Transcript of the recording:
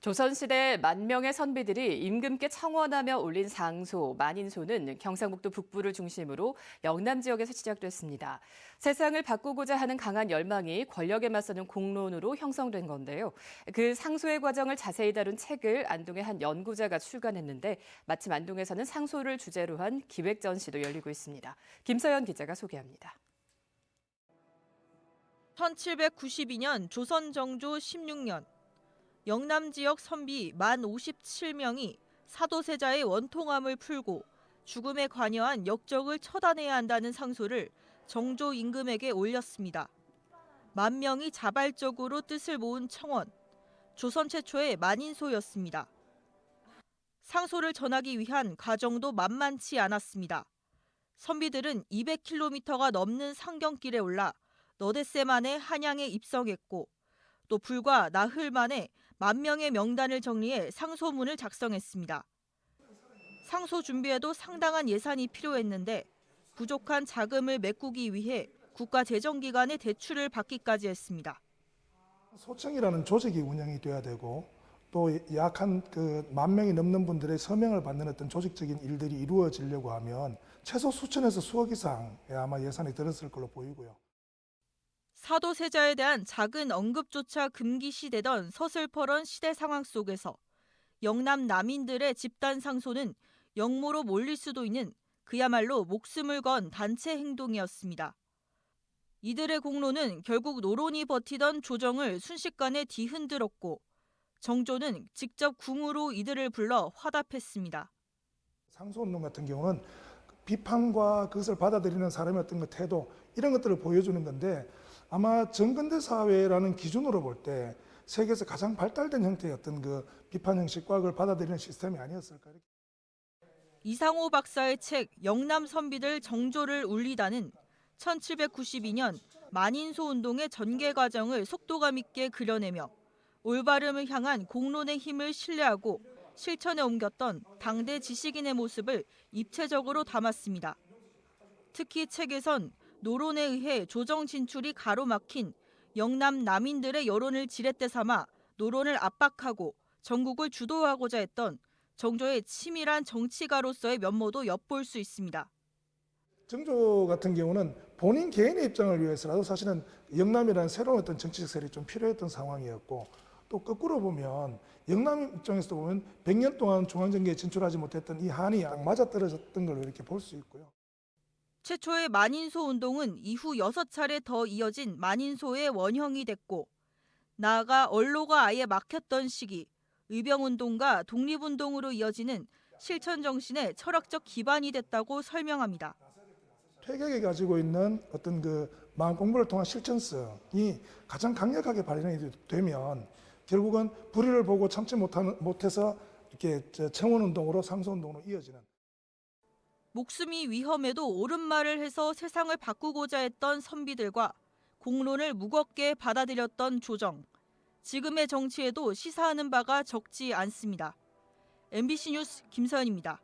조선시대 만 명의 선비들이 임금께 청원하며 올린 상소, 만인소는 경상북도 북부를 중심으로 영남 지역에서 시작됐습니다. 세상을 바꾸고자 하는 강한 열망이 권력에 맞서는 공론으로 형성된 건데요. 그 상소의 과정을 자세히 다룬 책을 안동의 한 연구자가 출간했는데 마침 안동에서는 상소를 주제로 한 기획 전시도 열리고 있습니다. 김서연 기자가 소개합니다. 1792년 조선 정조 16년 영남 지역 선비 만 57명이 사도세자의 원통함을 풀고 죽음에 관여한 역적을 처단해야 한다는 상소를 정조 임금에게 올렸습니다. 만 명이 자발적으로 뜻을 모은 청원, 조선 최초의 만인소였습니다. 상소를 전하기 위한 과정도 만만치 않았습니다. 선비들은 200km가 넘는 상경길에 올라 너댓새 만에 한양에 입성했고 또 불과 나흘 만에 만 명의 명단을 정리해 상소문을 작성했습니다. 상소 준비에도 상당한 예산이 필요했는데 부족한 자금을 메꾸기 위해 국가재정기관의 대출을 받기까지 했습니다. 소청이라는 조직이 운영이 돼야 되고 또 약 한 만 명이 넘는 분들의 서명을 받는 어떤 조직적인 일들이 이루어지려고 하면 최소 수천에서 수억 이상의 아마 예산이 들었을 걸로 보이고요. 사도세자에 대한 작은 언급조차 금기시되던 서슬퍼런 시대 상황 속에서 영남 남인들의 집단 상소는 역모로 몰릴 수도 있는 그야말로 목숨을 건 단체 행동이었습니다. 이들의 공로는 결국 노론이 버티던 조정을 순식간에 뒤흔들었고 정조는 직접 궁으로 이들을 불러 화답했습니다. 상소운동 같은 경우는 비판과 그것을 받아들이는 사람의 어떤 그 태도 이런 것들을 보여주는 건데 아마 정근대 사회라는 기준으로 볼 때 세계에서 가장 발달된 형태의 어떤 그 비판 형식과 그걸 받아들이는 시스템이 아니었을까. 이상호 박사의 책 영남 선비들 정조를 울리다는 1792년 만인소 운동의 전개 과정을 속도감 있게 그려내며 올바름을 향한 공론의 힘을 신뢰하고 실천에 옮겼던 당대 지식인의 모습을 입체적으로 담았습니다. 특히 책에선 노론에 의해 조정 진출이 가로막힌 영남 남인들의 여론을 지렛대 삼아 노론을 압박하고 전국을 주도하고자 했던 정조의 치밀한 정치가로서의 면모도 엿볼 수 있습니다. 정조 같은 경우는 본인 개인의 입장을 위해서라도 사실은 영남이라는 새로운 어떤 정치적 세력이 좀 필요했던 상황이었고 또 거꾸로 보면 영남 입장에서도 보면 100년 동안 중앙정계에 진출하지 못했던 이 한이 맞아떨어졌던 걸로 이렇게 볼 수 있고요. 최초의 만인소 운동은 이후 6차례 더 이어진 만인소의 원형이 됐고 나아가 언로가 아예 막혔던 시기 의병운동과 독립운동으로 이어지는 실천 정신의 철학적 기반이 됐다고 설명합니다. 퇴격이 가지고 있는 어떤 그 마음 공부를 통한 실천성이 가장 강력하게 발현이 되면 결국은 불의를 보고 참지 못해서 이렇게 청원운동으로 상소운동으로 이어지는. 목숨이 위험해도 옳은 말을 해서 세상을 바꾸고자 했던 선비들과 공론을 무겁게 받아들였던 조정. 지금의 정치에도 시사하는 바가 적지 않습니다. MBC 뉴스 김서연입니다.